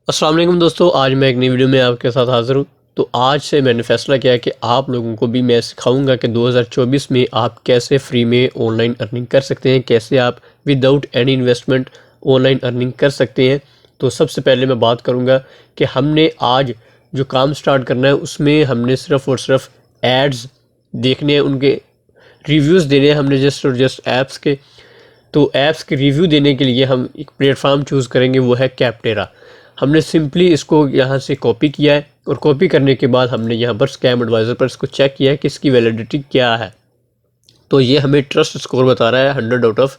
अस्सलाम वालेकुम दोस्तों, आज मैं एक नई वीडियो में आपके साथ हाज़िर हूँ। तो आज से मैंने फ़ैसला किया कि आप लोगों को भी मैं सिखाऊंगा कि 2024 में आप कैसे फ्री में ऑनलाइन अर्निंग कर सकते हैं, कैसे आप without any investment online earning कर सकते हैं। तो सबसे पहले मैं बात करूँगा कि हमने आज जो काम स्टार्ट करना है उसमें हमने सिर्फ़ और सिर्फ एड्स देखने हैं, उनके रिव्यूज़ देने हैं हमने जस्ट और जस्ट ऐप्स के। तो ऐप्स के रिव्यू देने के लिए हम एक प्लेटफॉर्म चूज़ करेंगे, वो है कैप्टेरा। हमने सिंपली इसको यहाँ से कॉपी किया है और कॉपी करने के बाद हमने यहाँ पर स्कैम एडवाइज़र पर इसको चेक किया है कि इसकी वैलिडिटी क्या है। तो ये हमें ट्रस्ट स्कोर बता रहा है 100 आउट ऑफ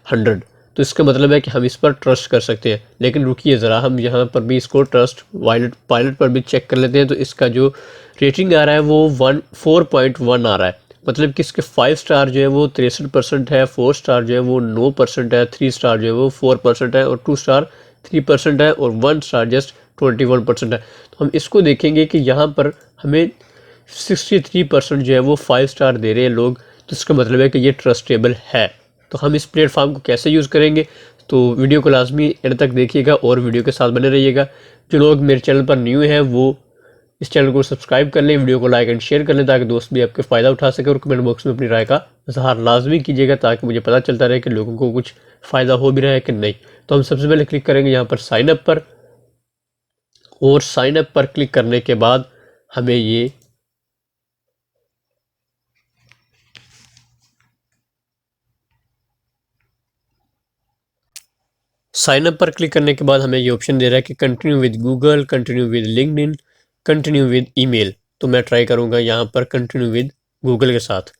100। तो इसका मतलब है कि हम इस पर ट्रस्ट कर सकते हैं। लेकिन रुकिए ज़रा, हम यहाँ पर भी इसको ट्रस्ट पायलट पर भी चेक कर लेते हैं। तो इसका जो रेटिंग आ रहा है वो 4.1 आ रहा है। मतलब कि इसके 5 स्टार जो है वो 63% है, 4 स्टार जो है वो 9% है, 3 स्टार जो है वो 4% है और 2 स्टार 3% है और 1 स्टार जस्ट 21% है। तो हम इसको देखेंगे कि यहाँ पर हमें 63% जो है वो 5 स्टार दे रहे हैं लोग। तो इसका मतलब है कि ये ट्रस्टेबल है। तो हम इस प्लेटफॉर्म को कैसे यूज़ करेंगे, तो वीडियो को लाजमी एंड तक देखिएगा और वीडियो के साथ बने रहिएगा। जो लोग मेरे चैनल पर न्यू हैं वो इस चैनल को सब्सक्राइब कर लें, वीडियो को लाइक एंड शेयर कर लें ताकि दोस्त भी आपके फ़ायदा उठा सके, और कमेंट बॉक्स में अपनी राय का इजहार लाजमी कीजिएगा ताकि मुझे पता चलता रहे कि लोगों को कुछ फ़ायदा हो भी रहा है कि नहीं। तो हम सबसे पहले क्लिक करेंगे यहाँ पर साइन अप पर, और साइन अप पर क्लिक करने के बाद हमें ये साइन अप पर क्लिक करने के बाद हमें ये ऑप्शन दे रहा है कि continue with Google, continue with LinkedIn, continue with email. तो मैं ट्राई करूँगा यहाँ पर कंटिन्यू विद गूगल के साथ।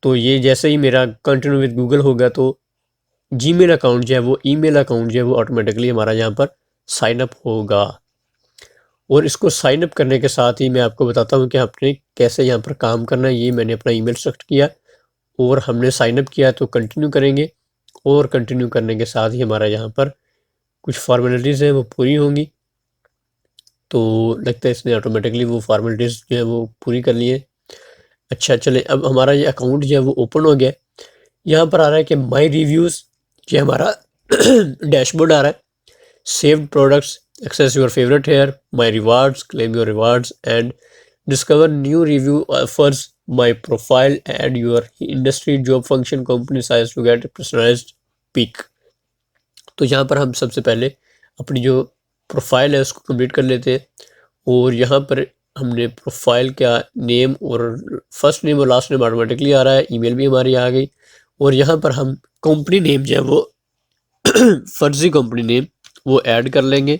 तो ये जैसे ही मेरा कंटिन्यू विद गूगल होगा तो जीमेल अकाउंट जो है वो, ईमेल अकाउंट जो है वो ऑटोमेटिकली हमारा यहाँ पर साइन अप होगा। और इसको साइन अप करने के साथ ही मैं आपको बताता हूँ कि आपने कैसे यहाँ पर काम करना है। ये मैंने अपना ईमेल सेलेक्ट किया और हमने साइन अप किया, तो कंटिन्यू करेंगे। और कंटिन्यू करने के साथ ही हमारा यहाँ पर कुछ फॉर्मेलिटीज़ हैं वो पूरी होंगी। तो लगता है इसने ऑटोमेटिकली वो फॉर्मेलिटीज़ जो है वो पूरी कर ली है। अच्छा चले, अब हमारा ये अकाउंट जो है वो ओपन हो गया। यहाँ पर आ रहा है कि माई रिव्यूज़, ये हमारा डैशबोर्ड आ रहा है। Saved products, access your favourite here, my rewards, claim your rewards and discover new review offers, my profile, add your industry, job function, company size to get personalised pick. तो यहाँ पर हम सबसे पहले अपनी जो प्रोफाइल है उसको कंप्लीट कर लेते हैं। और यहाँ पर हमने प्रोफाइल का नेम और फर्स्ट नेम और लास्ट नेम ऑटोमेटिकली आ रहा है, ईमेल भी हमारी आ गई। और यहाँ पर हम कंपनी नेम जो है वो फर्जी कंपनी नेम वो ऐड कर लेंगे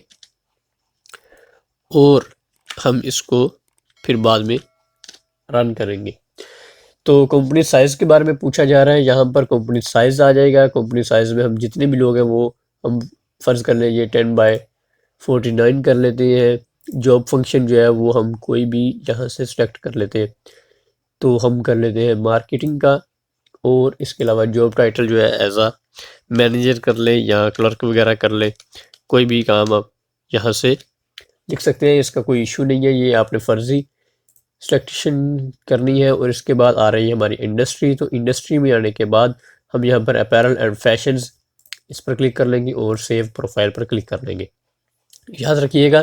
और हम इसको फिर बाद में रन करेंगे। तो कंपनी साइज़ के बारे में पूछा जा रहा है, यहाँ पर कंपनी साइज़ आ जाएगा। कंपनी साइज़ में हम जितने भी लोग हैं वो हम फ़र्ज़ कर लें ये 10/49 कर लेते हैं। जॉब फंक्शन जो है वो हम कोई भी यहाँ से सेलेक्ट कर लेते हैं। तो हम कर लेते हैं मार्केटिंग का, और इसके अलावा जॉब टाइटल जो है एज आ मैनेजर कर लें या क्लर्क वगैरह कर लें। कोई भी काम आप यहाँ से लिख सकते हैं, इसका कोई इशू नहीं है। ये आपने फ़र्ज़ी सिलेक्शन करनी है। और इसके बाद आ रही है हमारी इंडस्ट्री। तो इंडस्ट्री में आने के बाद हम यहाँ पर अपैरल एंड फैशंस इस पर क्लिक कर लेंगे और सेव प्रोफाइल पर क्लिक कर लेंगे। याद रखिएगा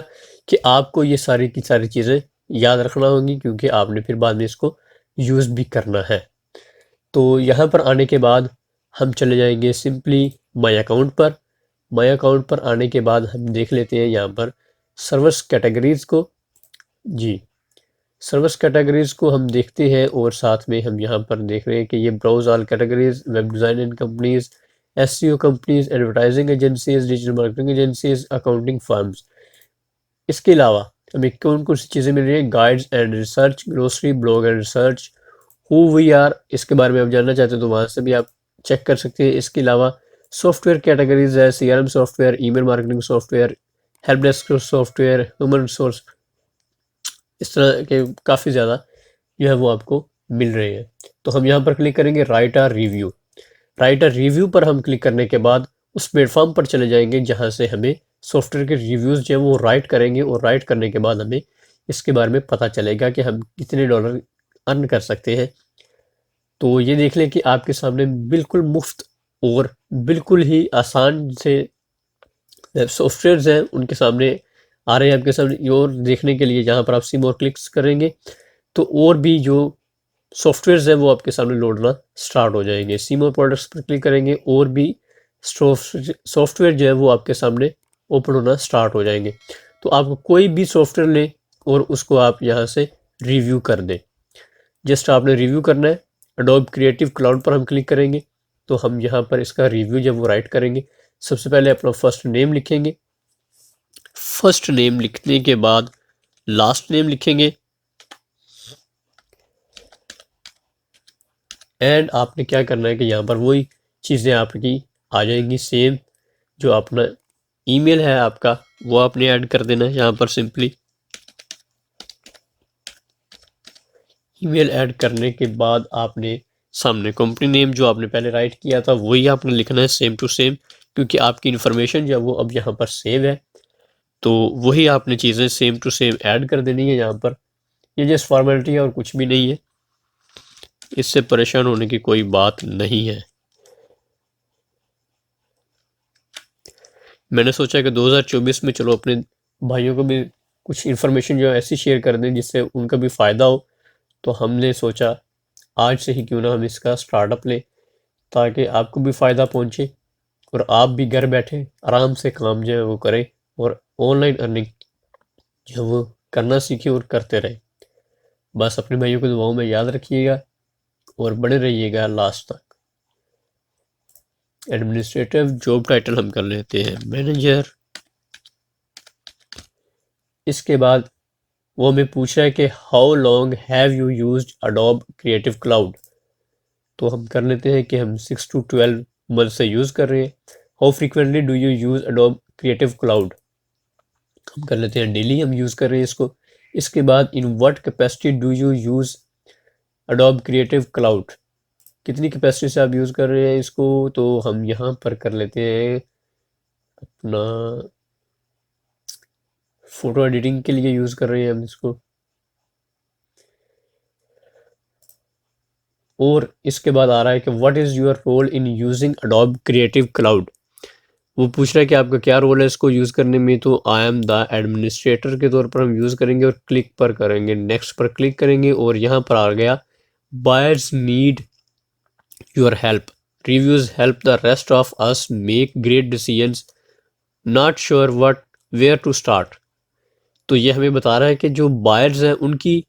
कि आपको ये सारी की सारी चीज़ें याद रखना होंगी क्योंकि आपने फिर बाद में इसको यूज़ भी करना है। तो यहाँ पर आने के बाद हम चले जाएंगे सिंपली माई अकाउंट पर। माई अकाउंट पर आने के बाद हम देख लेते हैं यहाँ पर सर्विस कैटेगरीज़ को। जी, सर्विस कैटेगरीज़ को हम देखते हैं और साथ में हम यहाँ पर देख रहे हैं कि ये browse all categories, web design and companies, SEO companies, advertising agencies, digital marketing agencies, accounting firms. इसके अलावा हमें कौन कौन सी चीज़ें मिल रही हैं, guides and research, grocery, blog and research, who we are, इसके बारे में आप जानना चाहते हैं तो वहाँ से भी आप चेक कर सकते हैं। इसके अलावा सॉफ्टवेयर कैटेगरीज है, CRM software, email marketing software, help desk software, human resource, इस तरह के काफ़ी ज़्यादा जो है वो आपको मिल रहे हैं। तो हम यहाँ पर क्लिक करेंगे right a review. Right a review पर हम क्लिक करने के बाद उस प्लेटफॉर्म पर चले जाएंगे जहाँ से हमें सॉफ्टवेयर के रिव्यूज़ जो है वो राइट करेंगे, और राइट करने के बाद हमें इसके बारे में पता चलेगा कि हम कितने डॉलर अर्न कर सकते हैं। तो ये देख लें कि आपके सामने बिल्कुल मुफ्त और बिल्कुल ही आसान से सॉफ्टवेयर्स हैं, उनके सामने आ रहे हैं आपके सामने। और देखने के लिए जहाँ पर आप सी मोर क्लिक्स करेंगे तो और भी जो सॉफ्टवेयर्स हैं वो आपके सामने लोडना स्टार्ट हो जाएंगे। सी मोर प्रोडक्ट्स पर क्लिक करेंगे और भी सॉफ्टवेयर जो है वो आपके सामने ओपन होना स्टार्ट हो जाएंगे। तो आप कोई भी सॉफ्टवेयर लें और उसको आप यहाँ से रिव्यू कर दें। जस्ट आपने रिव्यू करना है। एडोब क्रिएटिव क्लाउड पर हम क्लिक करेंगे तो हम यहाँ पर इसका रिव्यू जब वो राइट करेंगे, सबसे पहले अपना फर्स्ट नेम लिखेंगे। फर्स्ट नेम लिखने के बाद लास्ट नेम लिखेंगे एंड आपने क्या करना है कि यहाँ पर वही चीज़ें आपकी आ जाएंगी सेम। जो अपना ईमेल है आपका वो आपने ऐड कर देना है। यहाँ पर सिंपली ईमेल ऐड करने के बाद आपने सामने कंपनी नेम जो आपने पहले राइट किया था वही आपने लिखना है सेम टू सेम, क्योंकि आपकी इन्फॉर्मेशन जो है वो अब यहाँ पर सेव है। तो वही आपने चीज़ें सेम टू सेम ऐड कर देनी है यहाँ पर। ये जस्ट फॉर्मेलिटी है और कुछ भी नहीं है, इससे परेशान होने की कोई बात नहीं है। मैंने सोचा कि 2024 में चलो अपने भाइयों को भी कुछ इन्फॉर्मेशन जो है ऐसी शेयर कर दें जिससे उनका भी फ़ायदा हो। तो हमने सोचा आज से ही क्यों ना हम इसका स्टार्टअप लें, ताकि आपको भी फ़ायदा पहुंचे और आप भी घर बैठे आराम से काम जो है वो करें और ऑनलाइन अर्निंग जो है वो करना सीखें और करते रहें। बस अपने भाइयों को दुआओं में याद रखिएगा और बने रहिएगा लास्ट तक। एडमिनिस्ट्रेटिव जॉब टाइटल हम कर लेते हैं मैनेजर। इसके बाद वो हमें पूछ रहा है कि how long have you used adobe creative cloud. तो हम कर लेते हैं कि हम 6 to 12 मंथ से यूज़ कर रहे हैं। How frequently do you use adobe creative cloud, हम कर लेते हैं डेली हम यूज़ कर रहे हैं इसको। इसके बाद in what capacity do you use adobe creative cloud, कितनी कैपेसिटी से आप यूज़ कर रहे हैं इसको। तो हम यहाँ पर कर लेते हैं अपना फ़ोटो एडिटिंग के लिए यूज़ कर रहे हैं हम इसको। और इसके बाद आ रहा है कि what is your role in using Adobe creative Cloud. वो पूछ रहा है कि आपका क्या रोल है इसको यूज़ करने में। तो आई एम द एडमिनिस्ट्रेटर के तौर पर हम यूज़ करेंगे और क्लिक पर करेंगे, नेक्स्ट पर क्लिक करेंगे और यहाँ पर आ गया buyers need your help, reviews help the rest of us make great decisions, not sure what where to start. तो ये हमें बता रहा है कि जो बायर्स हैं उनकी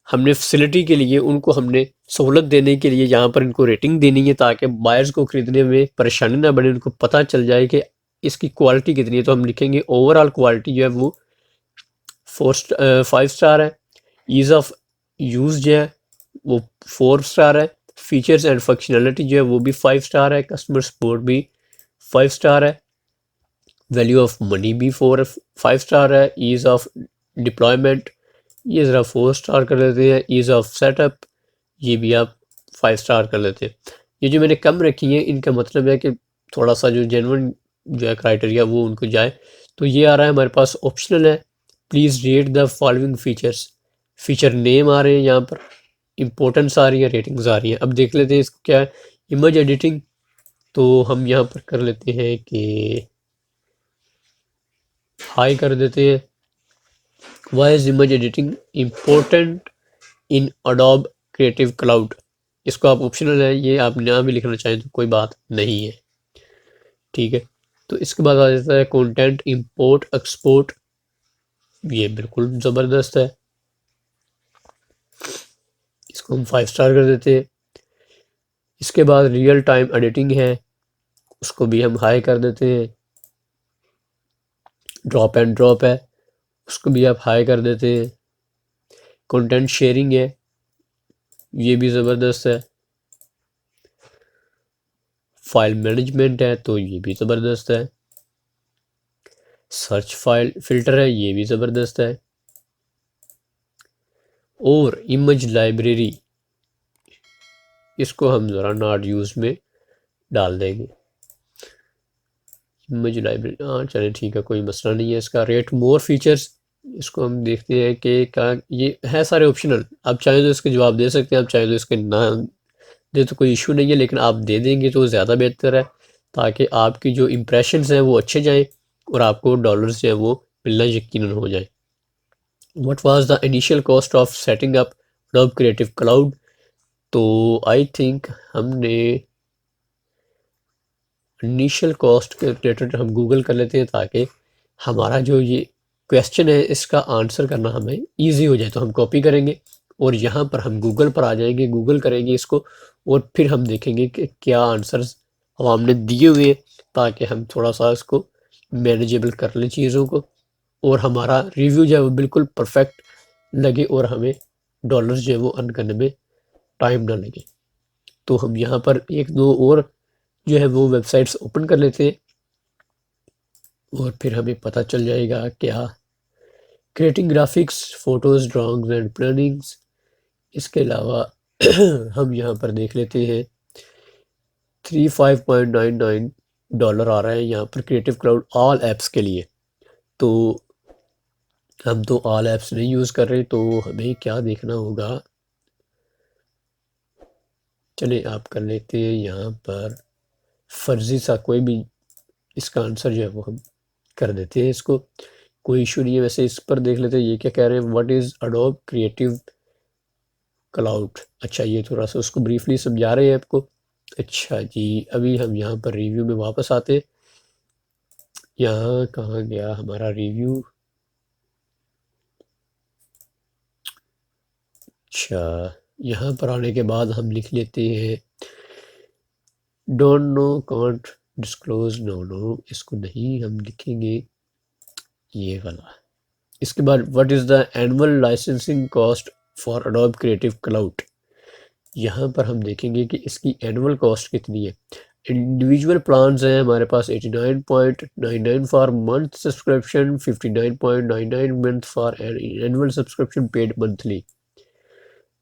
हमने फैसिलिटी के लिए उनको हमने सहूलत देने के लिए यहाँ पर इनको रेटिंग देनी है, ताकि बायर्स को ख़रीदने में परेशानी ना बने, उनको पता चल जाए कि इसकी क्वालिटी कितनी है। तो हम लिखेंगे ओवरऑल क्वालिटी जो है वो 5 स्टार है। ईज़ ऑफ यूज़ जो है वो 4 स्टार है। फीचर्स एंड फंक्शनैलिटी जो है वो भी 5 स्टार है। कस्टमर सपोर्ट भी 5 स्टार है। वैल्यू ऑफ मनी भी 5 स्टार है। ईज़ ऑफ डिप्लॉयमेंट ये ज़रा 4 स्टार कर लेते हैं। ईज़ ऑफ सेटअप ये भी आप 5 स्टार कर लेते हैं। ये जो मैंने कम रखी है इनका मतलब है कि थोड़ा सा जो जेन्युइन जो है क्राइटेरिया वो उनको जाए। तो ये आ रहा है हमारे पास ऑप्शनल है। Please rate the following features, feature name आ रहे हैं यहाँ पर, इम्पोर्टेंस आ रही है, रेटिंग्स आ रही है। अब देख लेते हैं इसको क्या है। इमेज एडिटिंग तो हम यहाँ पर कर लेते हैं कि हाई कर देते हैं। Why is image editing important in Adobe creative Cloud, इसको आप ऑप्शनल है, ये आप ना भी लिखना चाहें तो कोई बात नहीं है, ठीक है। तो इसके बाद आ जाता है कंटेंट इंपोर्ट एक्सपोर्ट, ये बिल्कुल ज़बरदस्त है, इसको हम 5 स्टार कर देते हैं। इसके बाद रियल टाइम एडिटिंग है, उसको भी हम हाई कर देते हैं। ड्रॉप एंड ड्रॉप है, उसको भी आप हाई कर देते हैं। कंटेंट शेयरिंग है, ये भी ज़बरदस्त है। फाइल मैनेजमेंट है तो ये भी ज़बरदस्त है। सर्च फाइल फिल्टर है, ये भी ज़बरदस्त है। और इमेज लाइब्रेरी, इसको हम ज़रा नॉट यूज़ में डाल देंगे। इमेज लाइब्रेरी हाँ चलें ठीक है, कोई मसला नहीं है इसका। रेट मोर फीचर्स, इसको हम देखते हैं कि क्या ये है सारे ऑप्शनल, आप चाहें तो इसके जवाब दे सकते हैं, आप चाहें तो इसके ना दे तो कोई इशू नहीं है, लेकिन आप दे देंगे तो ज़्यादा बेहतर है, ताकि आपकी जो इम्प्रेशंस हैं वो अच्छे जाएं और आपको डॉलर्स जो है वो मिलना यकीनन हो जाए। What was the initial cost of setting up adobe creative cloud? तो आई थिंक हमने इनिशियल कॉस्ट के रिलेटेड हम गूगल कर लेते हैं ताकि हमारा जो ये क्वेश्चन है इसका आंसर करना हमें ईजी हो जाए। तो हम कॉपी करेंगे और यहाँ पर हम गूगल पर आ जाएंगे, गूगल करेंगे इसको और फिर हम देखेंगे कि क्या आंसर्स हमने दिए हुए हैं ताकि हम थोड़ा सा इसको मैनेजेबल कर लें चीज़ों को और हमारा रिव्यू जो है वो बिल्कुल परफेक्ट लगे और हमें डॉलर्स जो है वो अर्न करने में टाइम ना लगे। तो हम यहाँ पर एक दो और जो है वो वेबसाइट्स ओपन कर लेते हैं और फिर हमें पता चल जाएगा क्या creating graphics, photos, drawings and plannings. इसके अलावा हम यहाँ पर देख लेते हैं 35.99 डॉलर आ रहा है यहाँ पर क्रिएटिव क्लाउड ऑल ऐप्स के लिए। तो हम तो ऑल ऐप्स नहीं यूज़ कर रहे, तो हमें क्या देखना होगा, चलिए आप कर लेते हैं यहाँ पर फर्जी सा कोई भी इसका आंसर जो है वो हम कर देते हैं इसको, कोई इशू नहीं है। वैसे इस पर देख लेते हैं ये क्या कह रहे हैं, what is adobe creative cloud. अच्छा, ये थोड़ा सा उसको ब्रीफली समझा रहे हैं आपको। अच्छा जी, अभी हम यहाँ पर रिव्यू में वापस आते हैं। यहाँ कहाँ गया हमारा रिव्यू? अच्छा, यहाँ पर आने के बाद हम लिख लेते हैं don't know, can't disclose, no इसको नहीं हम लिखेंगे, ये वाला। इसके बाद what is the annual licensing cost for Adobe creative Cloud. यहाँ पर हम देखेंगे कि इसकी एनुअल कॉस्ट कितनी है। इंडिविजुअल प्लान्स हैं हमारे पास 89.99 for month subscription, 59.99 month for annual subscription paid monthly.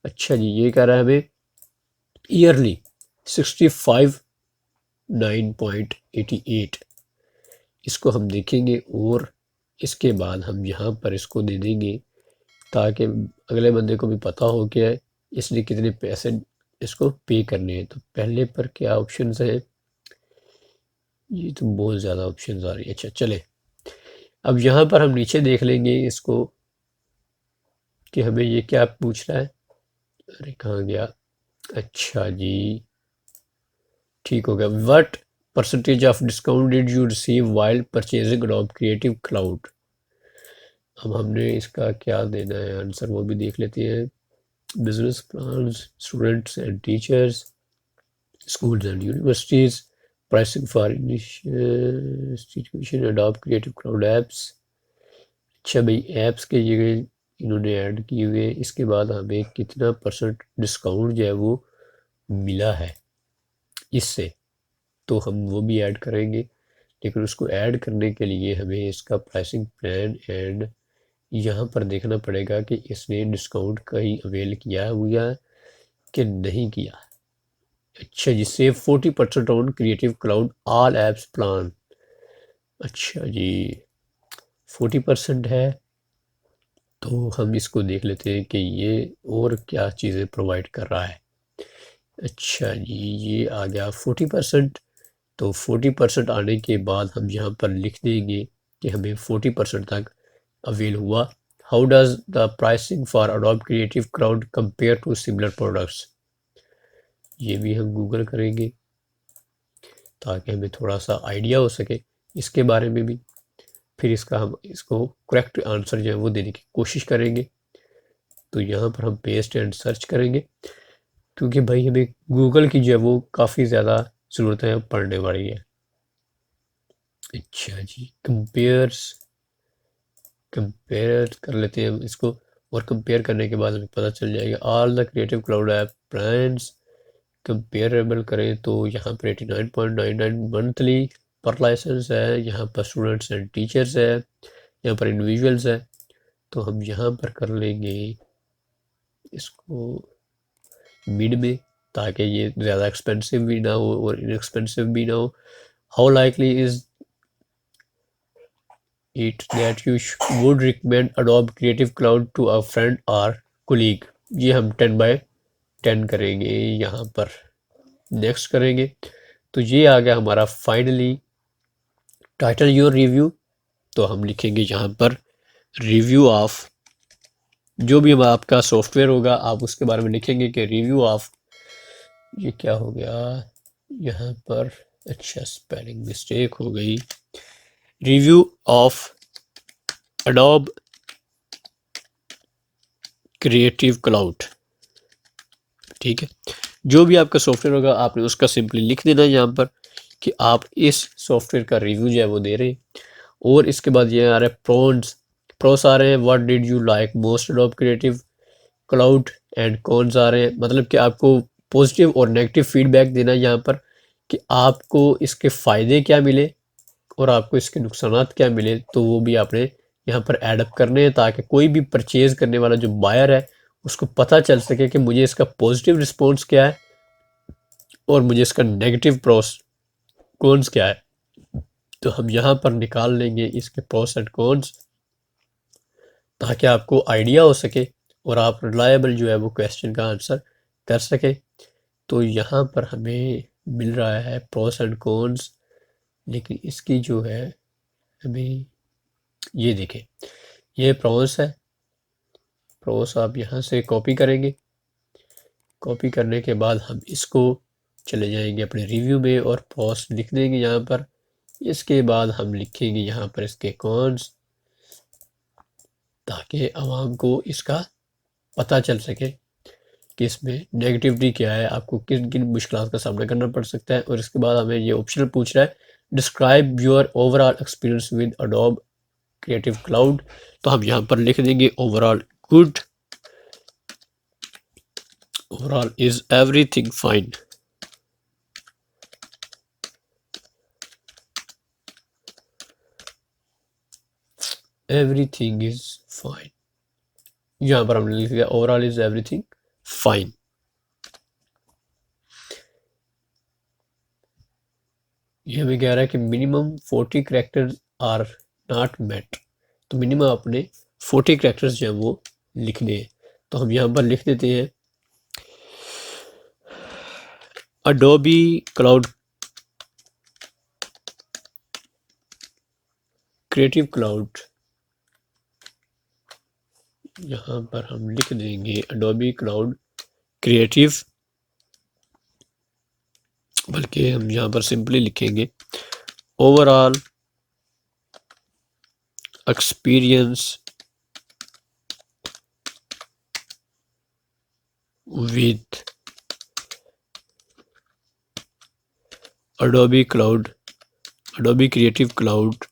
अच्छा जी, ये कह रहा है हमें ईयरली 65.9.88। इसको हम देखेंगे और इसके बाद हम यहाँ पर इसको दे देंगे ताकि अगले बंदे को भी पता हो कि इसने कितने पैसे इसको पे करने हैं। तो पहले पर क्या ऑप्शंस हैं, ये तो बहुत ज़्यादा ऑप्शंस आ रही है। अच्छा चले, अब यहाँ पर हम नीचे देख लेंगे इसको कि हमें ये क्या पूछ रहा है। अरे कहाँ गया, अच्छा जी ठीक हो गया। What percentage of discount did you receive while purchasing adobe creative cloud. अब हमने इसका क्या देना है आंसर वो भी देख लेते हैं। Business plans, students and teachers, schools and universities, pricing for institution, adopt creative cloud apps। अच्छा भाई, ऐप्स के ये इन्होंने ऐड किए हुए। इसके बाद हमें कितना परसेंट डिस्काउंट जो है वो मिला है इससे, तो हम वो भी ऐड करेंगे। लेकिन उसको ऐड करने के लिए हमें इसका प्राइसिंग प्लान एंड यहाँ पर देखना पड़ेगा कि इसने डिस्काउंट कहीं अवेल किया हुआ है कि नहीं किया। अच्छा जी, save 40% on creative cloud all apps plan. अच्छा जी 40% है, तो हम इसको देख लेते हैं कि ये और क्या चीज़ें प्रोवाइड कर रहा है। अच्छा जी, ये आ गया 40%। तो 40% आने के बाद हम यहाँ पर लिख देंगे कि हमें 40% तक अवेल हुआ। How does the pricing for Adobe creative Cloud compare to similar products, ये भी हम गूगल करेंगे ताकि हमें थोड़ा सा आइडिया हो सके इसके बारे में भी। फिर इसका हम इसको करेक्ट आंसर जो है वो देने की कोशिश करेंगे। तो यहाँ पर हम पेस्ट एंड सर्च करेंगे क्योंकि भाई हमें गूगल की जो है वो काफ़ी ज़्यादा ज़रूरत है पढ़ने वाली है। अच्छा जी, कंपेयर कर लेते हैं हम इसको और कंपेयर करने के बाद हमें पता चल जाएगा all the creative cloud app brands comparable करें तो यहाँ पर 89.99 मंथली पर लाइसेंस है, यहाँ पर स्टूडेंट्स एंड टीचर्स है, यहाँ पर इंडिविजुअल्स है। तो हम यहाँ पर कर लेंगे इसको मिड में ताकि ये ज़्यादा एक्सपेंसिव भी ना हो और इनएक्सपेंसिव भी ना हो। How likely is it that you would recommend Adobe creative Cloud to a friend or colleague, ये हम 10/10 करेंगे। यहाँ पर नेक्स्ट करेंगे तो ये आ गया हमारा फाइनली टाइटल योर रिव्यू। तो हम लिखेंगे यहाँ पर रिव्यू ऑफ, जो भी आपका सॉफ्टवेयर होगा आप उसके बारे में लिखेंगे कि रिव्यू ऑफ, ये क्या हो गया यहाँ पर, अच्छा स्पेलिंग मिस्टेक हो गई, review of adobe creative cloud. ठीक है, जो भी आपका सॉफ्टवेयर होगा आपने उसका सिंपली लिख देना है यहाँ पर कि आप इस सॉफ्टवेयर का रिव्यू जो है वो दे रहे हैं। और इसके बाद ये आ रहा है प्रोस आ रहे हैं, what did you like most Adobe creative cloud, and cons आ रहे हैं, मतलब कि आपको पॉजिटिव और नेगेटिव फीडबैक देना है यहाँ पर कि आपको इसके फ़ायदे क्या मिले और आपको इसके नुकसानात क्या मिले, तो वो भी आपने यहाँ पर ऐड अप करने हैं ताकि कोई भी परचेज करने वाला जो बायर है उसको पता चल सके कि मुझे इसका पॉजिटिव रिस्पॉन्स क्या है और मुझे इसका नेगेटिव कॉन्स क्या है। तो हम यहाँ पर निकाल लेंगे इसके प्रोस एंड कॉन्स ताकि आपको आइडिया हो सके और आप रिलायबल जो है वो क्वेश्चन का आंसर कर सके। तो यहाँ पर हमें मिल रहा है प्रोस एंड कॉन्स, लेकिन इसकी जो है हमें, ये देखें ये प्रोस है, प्रोस आप यहाँ से कॉपी करेंगे, कॉपी करने के बाद हम इसको चले जाएंगे अपने रिव्यू में और प्रोस लिख देंगे यहाँ पर। इसके बाद हम लिखेंगे यहाँ पर इसके कॉन्स ताकि आवाम को इसका पता चल सके कि इसमें नेगेटिविटी क्या है, आपको किन किन मुश्किलात का सामना करना पड़ सकता है। और इसके बाद हमें ये ऑप्शनल पूछ रहा है describe your overall experience with Adobe creative cloud, तो हम यहाँ पर लिख देंगे overall good, overall is everything fine. Everything is fine, यहाँ पर हमने लिख दिया ओवरऑल इज एवरीथिंग फाइन। ये हमें कह रहा है कि minimum 40 characters are not met, तो मिनिमम अपने 40 कैरेक्टर्स जो है वो लिखने हैं। तो हम यहाँ पर लिख देते हैं अडोबी क्लाउड क्रिएटिव क्लाउड, यहाँ पर हम लिख देंगे अडोबी क्लाउड क्रिएटिव, बल्कि हम यहाँ पर सिंपली लिखेंगे overall experience with Adobe cloud, Adobe creative cloud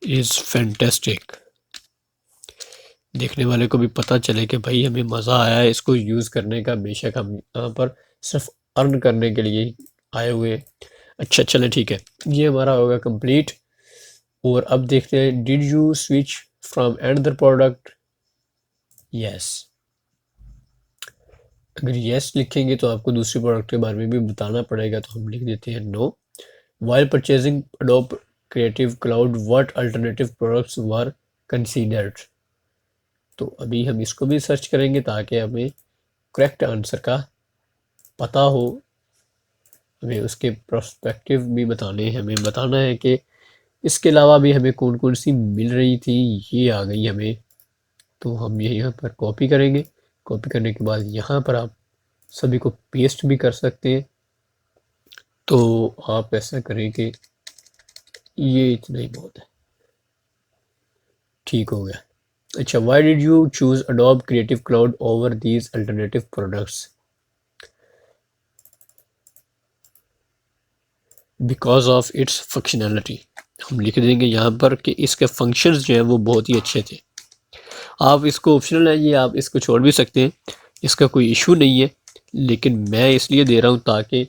is fantastic. देखने वाले को भी पता चले कि भाई हमें मज़ा आया है इसको यूज़ करने का, बेशक हम यहाँ पर सिर्फ अर्न करने के लिए आए हुए। अच्छा चले ठीक है, ये हमारा होगा कंप्लीट। और अब देखते हैं did you switch from another product, yes, अगर यस लिखेंगे तो आपको दूसरी प्रोडक्ट के बारे में भी बताना पड़ेगा, तो हम लिख देते हैं no. While purchasing Adobe Creative Cloud what alternative products were considered, तो अभी हम इसको भी सर्च करेंगे ताकि हमें करेक्ट आंसर का पता हो, हमें उसके प्रोस्पेक्टिव भी बताने हैं, हमें बताना है कि इसके अलावा भी हमें कौन कौन सी मिल रही थी, ये आ गई हमें। तो हम ये यहाँ पर कॉपी करेंगे, कॉपी करने के बाद यहाँ पर आप सभी को पेस्ट भी कर सकते हैं। तो आप ऐसा करें कि ये इतना ही बहुत है, ठीक हो गया। अच्छा, why did you choose Adobe Creative cloud over these alternative products, because of its functionality, हम लिख देंगे यहाँ पर कि इसके फंक्शंस जो हैं वो बहुत ही अच्छे थे। आप इसको ऑप्शनल है, ये आप इसको छोड़ भी सकते हैं, इसका कोई इशू नहीं है, लेकिन मैं इसलिए दे रहा हूँ ताकि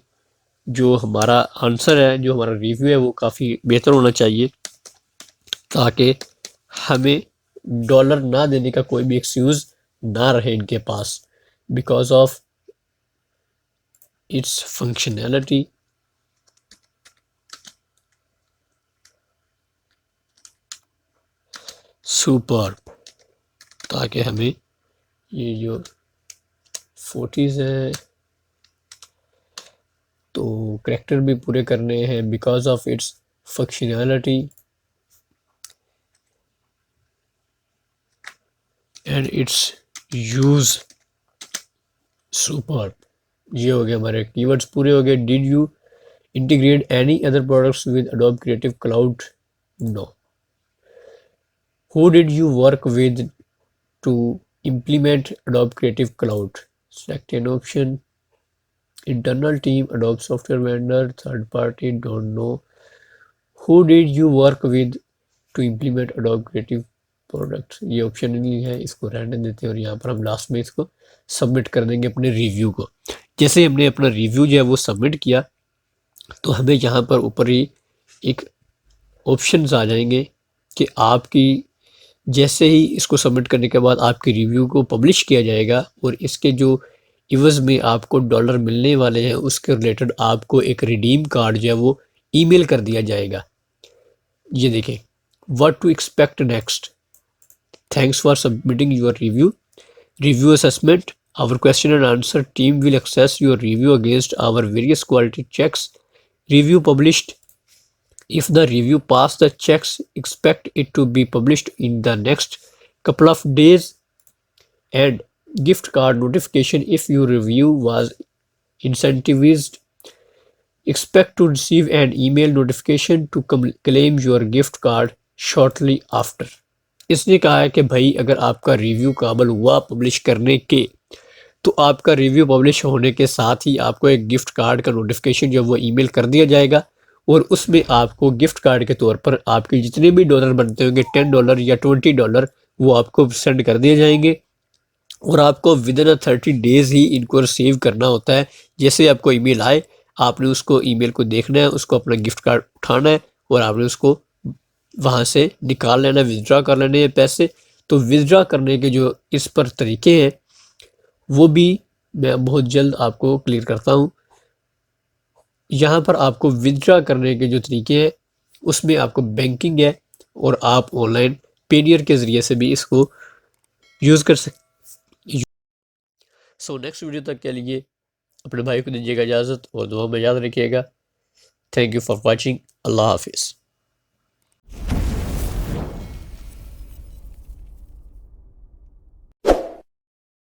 जो हमारा आंसर है, जो हमारा रिव्यू है वो काफ़ी बेहतर होना चाहिए, ताकि हमें डॉलर ना देने का कोई भी एक्सक्यूज़ ना रहे इनके पास, because of its functionality super, ताकि हमें ये जो 40s है तो करैक्टर भी पूरे करने हैं because of its functionality and its use super. ये हो गए हमारे कीवर्ड्स पूरे हो गए। Did you integrate any other products with Adobe creative Cloud? No. Who did you work with to implement Adobe Creative Cloud? Select an option. Internal team, Adobe software vendor, third party, don't know. Who did you work with to implement Adobe Creative Products? ये option नहीं है, इसको रहने देते हैं और यहाँ पर हम लास्ट में इसको सबमिट कर देंगे अपने रिव्यू को। जैसे हमने अपना रिव्यू जो है वो सबमिट किया तो हमें यहाँ पर ऊपर ही एक ऑप्शंस आ जाएंगे कि आपकी जैसे ही इसको सबमिट करने के बाद आपके रिव्यू को पब्लिश किया जाएगा और इसके जो इवज़ में आपको डॉलर मिलने वाले हैं उसके रिलेटेड आपको एक रिडीम कार्ड जो है वो ईमेल कर दिया जाएगा। ये देखें, what to expect next, thanks for submitting your review assessment, our question and answer team will access your review against our various quality checks, review published. If the review pass the checks, expect it to be published in the next couple of days. And gift card notification, if your review was incentivized, expect to receive an email notification to claim your gift card shortly after. इसने कहा है कि भाई अगर आपका review काबिल हुआ publish करने के तो आपका रिव्यू पब्लिश होने के साथ ही आपको एक गिफ्ट कार्ड का नोटिफिकेशन जो वो ईमेल कर दिया जाएगा और उसमें आपको गिफ्ट कार्ड के तौर पर आपके जितने भी डॉलर बनते होंगे $10 या $20 वो आपको सेंड कर दिए जाएंगे और आपको विद इन 30 डेज़ ही इनको रिसीव करना होता है। जैसे आपको ईमेल आए आपने उसको ईमेल को देखना है, उसको अपना गिफ्ट कार्ड उठाना है और आपने उसको वहाँ से निकाल लेना, विथड्रॉ कर लेने हैं पैसे। तो विथड्रॉ करने के जो इस पर तरीके हैं वो भी मैं बहुत जल्द आपको क्लियर करता हूँ। यहाँ पर आपको विथड्रॉ करने के जो तरीके हैं उसमें आपको बैंकिंग है और आप ऑनलाइन पेनियर के ज़रिए से भी इसको यूज़ कर सकते। सो नेक्स्ट वीडियो तक के लिए अपने भाई को दीजिएगा इजाज़त और दुआ में याद रखिएगा। Thank you for watching. अल्लाह हाफिज़।